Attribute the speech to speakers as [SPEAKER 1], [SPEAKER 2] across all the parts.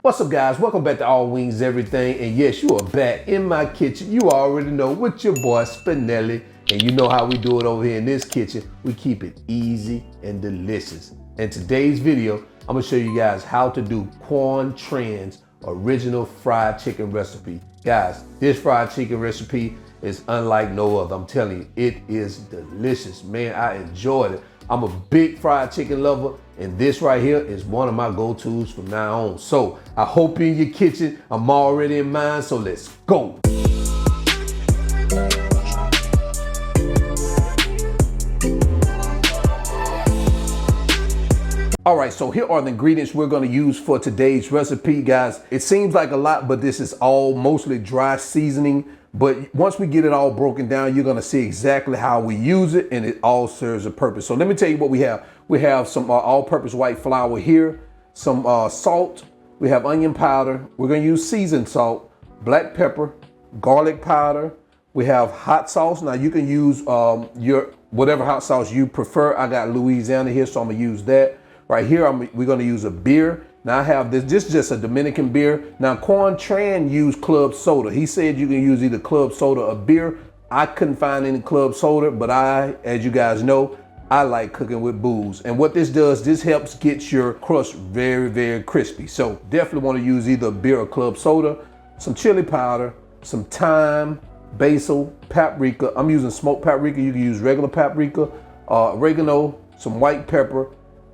[SPEAKER 1] What's up, guys? Welcome back to All Wings Everything. And yes, you are back in my kitchen. You already know, with your boy Spinelli. And you know how we do it over here in this kitchen. We keep it easy and delicious. In today's video, I'm gonna show you guys how to do Quang Tran's original fried chicken recipe. Guys, this fried chicken recipe is unlike no other. I'm telling you, it is delicious. Man, I enjoyed it. I'm a big fried chicken lover, and this right here is one of my go-tos from now on. So I hope you're in your kitchen. I'm already in mine, so let's go. All right, so here are the ingredients we're gonna use for today's recipe, guys. It seems like a lot, but this is all mostly dry seasoning. But once we get it all broken down, you're gonna see exactly how we use it, and it all serves a purpose. So let me tell you what we have. We have some all-purpose white flour here, some salt, we have onion powder, we're gonna use seasoned salt, black pepper, garlic powder, we have hot sauce. Now you can use your whatever hot sauce you prefer. I got Louisiana here, so I'm gonna use that. Right here, we're gonna use a beer. Now I have this is just a Dominican beer. Now Quang Tran used club soda. He said you can use either club soda or beer. I couldn't find any club soda, but as you guys know, I like cooking with booze. And what this does, this helps get your crust very, very crispy. So definitely wanna use either beer or club soda, some chili powder, some thyme, basil, paprika. I'm using smoked paprika. You can use regular paprika, oregano, some white pepper,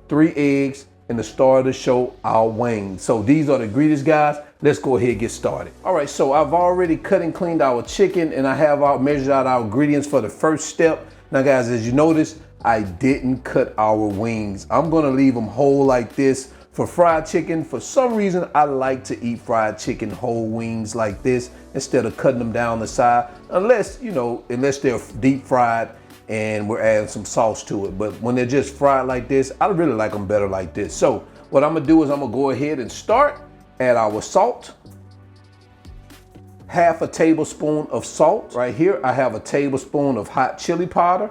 [SPEAKER 1] 3 eggs, and the star of the show, our wings. So these are the ingredients, guys. Let's go ahead and get started. All right, so I've already cut and cleaned our chicken, and I have measured out our ingredients for the first step. Now, guys, as you notice, I didn't cut our wings. I'm gonna leave them whole like this. For fried chicken, for some reason, I like to eat fried chicken whole wings like this instead of cutting them down the side, unless they're deep fried and we're adding some sauce to it. But when they're just fried like this, I really like them better like this. So what I'm gonna do is I'm gonna go ahead and add our salt. Half a tablespoon of salt. Right here, I have a tablespoon of hot chili powder.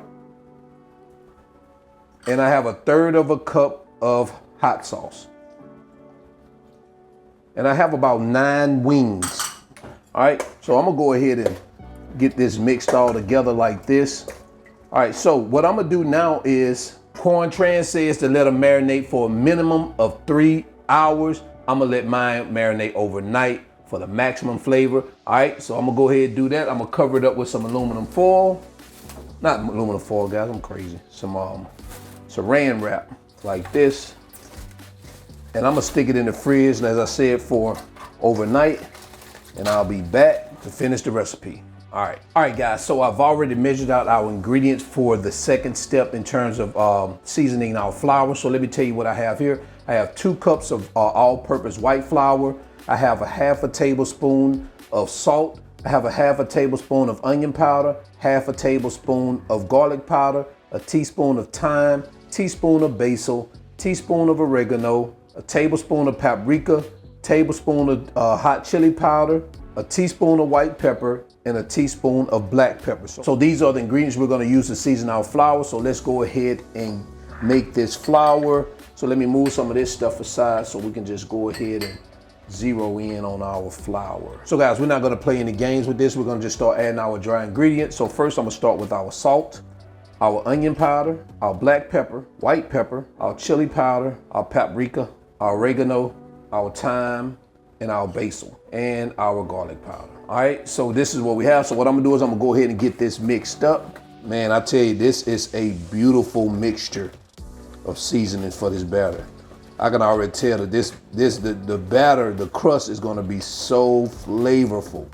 [SPEAKER 1] And I have 1/3 of a cup of hot sauce. And I have about 9 wings. All right, so I'm gonna go ahead and get this mixed all together like this. All right, so what I'm gonna do now is, Quang Tran says to let them marinate for a minimum of 3 hours. I'm gonna let mine marinate overnight for the maximum flavor. All right, so I'm gonna go ahead and do that. I'm gonna cover it up with some aluminum foil. Not aluminum foil, guys, I'm crazy. Some saran wrap like this. And I'm gonna stick it in the fridge, and as I said, for overnight, and I'll be back to finish the recipe. All right, guys, so I've already measured out our ingredients for the second step in terms of seasoning our flour. So let me tell you what I have here. I have 2 cups of all-purpose white flour. I have a 1/2 tablespoon of salt. I have a 1/2 tablespoon of onion powder, 1/2 tablespoon of garlic powder, a teaspoon of thyme, teaspoon of basil, teaspoon of oregano, a tablespoon of paprika, tablespoon of hot chili powder, a teaspoon of white pepper, and a teaspoon of black pepper. So these are the ingredients we're gonna use to season our flour. So let's go ahead and make this flour. So let me move some of this stuff aside so we can just go ahead and zero in on our flour. So guys, we're not gonna play any games with this. We're gonna just start adding our dry ingredients. So first I'm gonna start with our salt, our onion powder, our black pepper, white pepper, our chili powder, our paprika, our oregano, our thyme, and our basil, and our garlic powder. All right, so this is what we have. So what I'm gonna do is I'm gonna go ahead and get this mixed up. Man, I tell you, this is a beautiful mixture of seasonings for this batter. I can already tell that the batter, the crust is gonna be so flavorful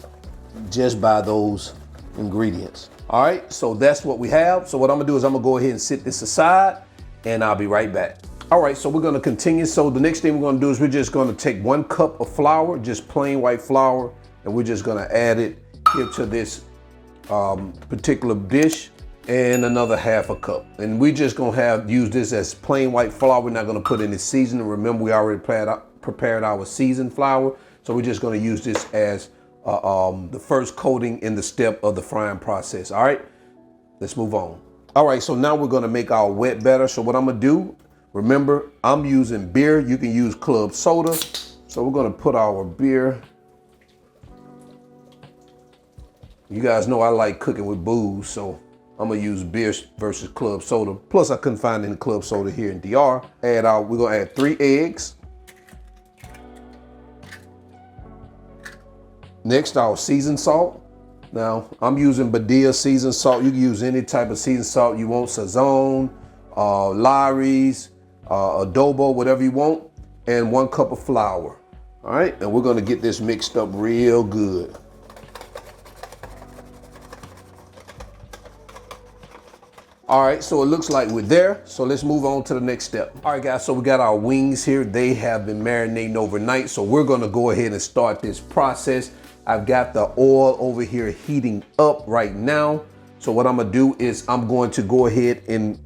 [SPEAKER 1] just by those ingredients. All right, so that's what we have. So what I'm gonna do is I'm gonna go ahead and sit this aside, and I'll be right back. All right, so we're gonna continue. So the next thing we're gonna do is we're just gonna take 1 cup of flour, just plain white flour, and we're just gonna add it here to this particular dish, and another 1/2 cup. And we just gonna use this as plain white flour. We're not gonna put any seasoning. Remember, we already prepared our seasoned flour. So we're just gonna use this as the first coating in the step of the frying process. All right, let's move on. All right, so now we're gonna make our wet batter. So what I'm gonna do, remember, I'm using beer. You can use club soda. So we're gonna put our beer. You guys know I like cooking with booze, so I'm gonna use beer versus club soda. Plus I couldn't find any club soda here in DR. We're gonna add 3 eggs. Next, our seasoned salt. Now, I'm using Badia seasoned salt. You can use any type of seasoned salt you want, Sazon, Lawry's, adobo, whatever you want, and 1 cup of flour. All right, and we're gonna get this mixed up real good. All right, so it looks like we're there. So let's move on to the next step. All right, guys, so we got our wings here. They have been marinating overnight. So we're gonna go ahead and start this process. I've got the oil over here heating up right now. So what I'm gonna do is I'm going to go ahead and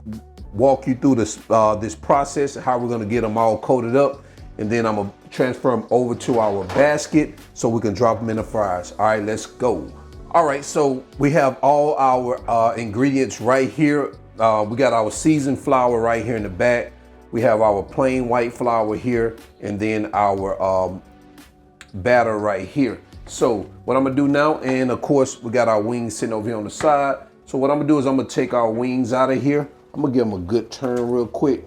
[SPEAKER 1] walk you through this, this process, how we're gonna get them all coated up. And then I'm gonna transfer them over to our basket so we can drop them in the fryers. All right, let's go. All right, so we have all our ingredients right here. We got our seasoned flour right here in the back. We have our plain white flour here, and then our batter right here. So what I'm gonna do now, and of course we got our wings sitting over here on the side. So what I'm gonna do is I'm gonna take our wings out of here. I'm gonna give them a good turn real quick.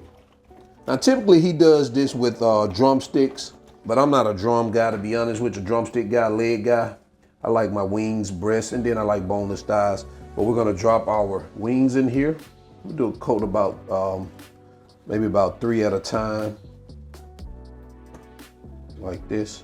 [SPEAKER 1] Now typically he does this with drumsticks, but I'm not a drum guy, to be honest with you, drumstick guy, leg guy. I like my wings, breasts, and then I like boneless thighs. But we're gonna drop our wings in here. We'll do a coat about, maybe about 3 at a time, like this.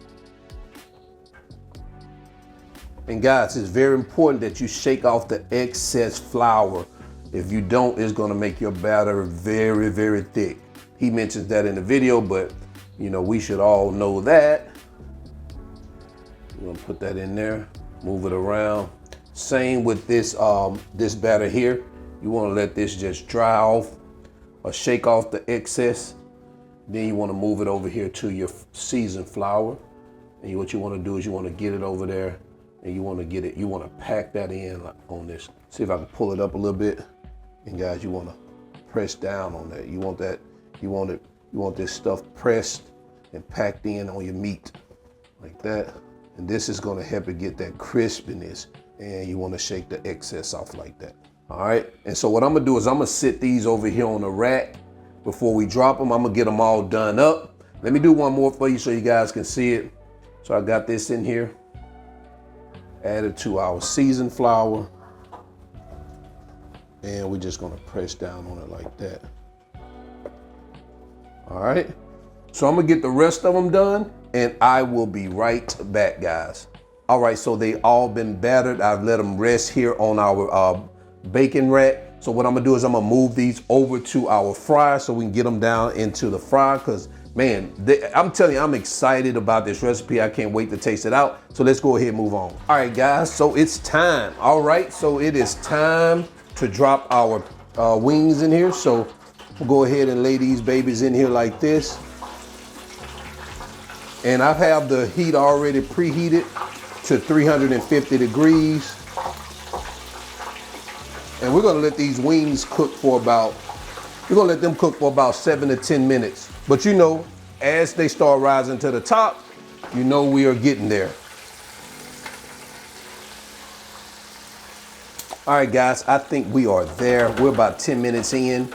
[SPEAKER 1] And guys, it's very important that you shake off the excess flour. If you don't, it's gonna make your batter very, very thick. He mentions that in the video, but you know, we should all know that. We're gonna put that in there, move it around. Same with this, this batter here. You wanna let this just dry off or shake off the excess. Then you wanna move it over here to your seasoned flour. And what you wanna do is you wanna get it over there, and you wanna get it, you wanna pack that in on this. See if I can pull it up a little bit. And guys, you wanna press down on that. You want that, you want this stuff pressed and packed in on your meat, like that. And this is gonna help it get that crispiness, and you wanna shake the excess off like that. All right, and so what I'm gonna do is I'm gonna sit these over here on the rack before we drop them. I'm gonna get them all done up. Let me do one more for you so you guys can see it. So I got this in here, added to our seasoned flour, and we're just gonna press down on it like that. All right, so I'm gonna get the rest of them done, and I will be right back, guys. All right, so they all been battered. I've let them rest here on our bacon rack. So what I'm gonna do is I'm gonna move these over to our fryer so we can get them down into the fryer, because man, I'm telling you, I'm excited about this recipe. I can't wait to taste it out. So let's go ahead and move on. All right, guys, so it's time. All right, so it is time to drop our wings in here. So we'll go ahead and lay these babies in here like this. And I have the heat already preheated to 350 degrees. And we're gonna let these wings cook for about, we're gonna let them cook for about 7 to 10 minutes. But you know, as they start rising to the top, you know we are getting there. All right, guys, I think we are there. We're about 10 minutes in,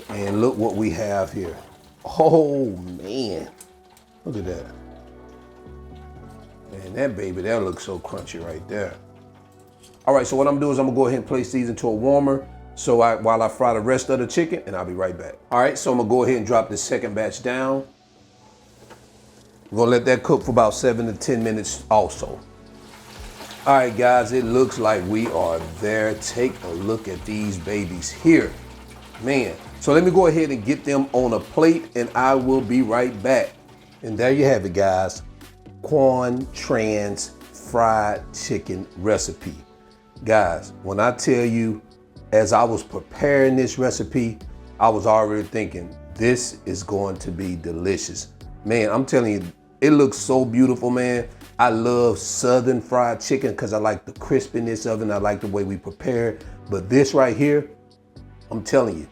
[SPEAKER 1] and look what we have here. Oh man, look at that. Man, that baby, that looks so crunchy right there. All right, so what I'm gonna do is I'm gonna go ahead and place these into a warmer while I fry the rest of the chicken, and I'll be right back. All right, so I'm gonna go ahead and drop this second batch down. We're gonna let that cook for about 7 to 10 minutes also. All right, guys, it looks like we are there. Take a look at these babies here. Man, so let me go ahead and get them on a plate, and I will be right back. And there you have it, guys. Quang Tran's fried chicken recipe. Guys, when I tell you, as I was preparing this recipe, I was already thinking, this is going to be delicious. Man, I'm telling you, it looks so beautiful, man. I love Southern fried chicken because I like the crispiness of it, and I like the way we prepare it. But this right here, I'm telling you,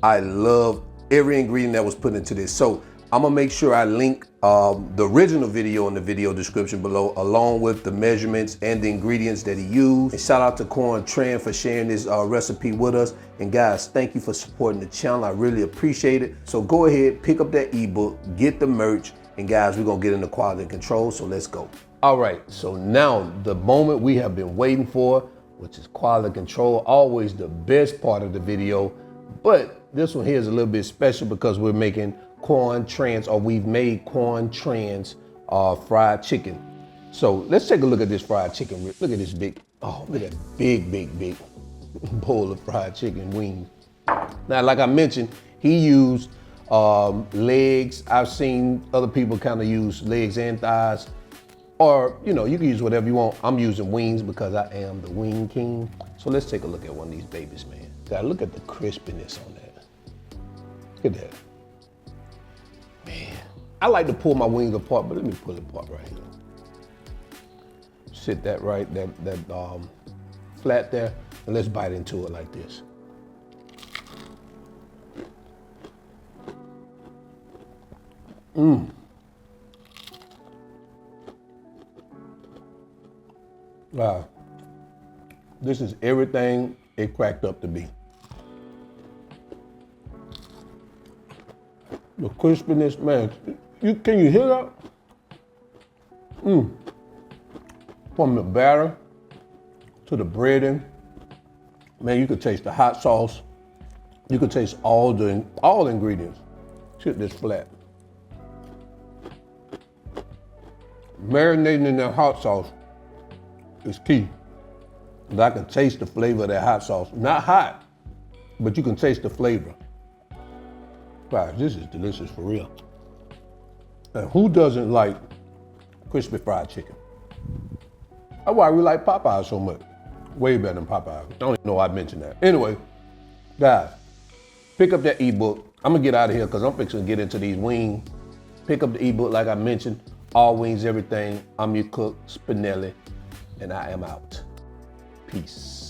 [SPEAKER 1] I love every ingredient that was put into this. So I'm gonna make sure I link the original video in the video description below, along with the measurements and the ingredients that he used. And shout out to Tran for sharing this recipe with us. And guys, thank you for supporting the channel. I really appreciate it. So go ahead, pick up that ebook, get the merch, and guys, we're gonna get into quality control, so let's go. All right, so now the moment we have been waiting for, which is quality control, always the best part of the video. But this one here is a little bit special because we're making Quang Trans, or we've made Quang Trans fried chicken. So let's take a look at this fried chicken. Look at this big, oh, look at that big bowl of fried chicken wings. Now, like I mentioned, he used legs. I've seen other people kind of use legs and thighs, or you know, you can use whatever you want. I'm using wings because I am the wing king. So let's take a look at one of these babies, man. God, look at the crispiness on that. Look at that. Man, I like to pull my wings apart, but let me pull it apart right here. Sit that right, that flat there, and let's bite into it like this. Wow, this is everything it cracked up to be. The crispiness, man, can you hear that? From the batter to the breading, man, you could taste the hot sauce. You could taste all the ingredients. Shit this flat. Marinating in that hot sauce is key. And I can taste the flavor of that hot sauce. Not hot, but you can taste the flavor. Wow, this is delicious for real. And who doesn't like crispy fried chicken? That's why we like Popeyes so much. Way better than Popeyes. I don't even know why I mentioned that. Anyway, guys, pick up that ebook. I'm gonna get out of here because I'm fixing to get into these wings. Pick up the ebook like I mentioned. All Wings Everything. I'm your cook, Spinelli, and I am out. Peace.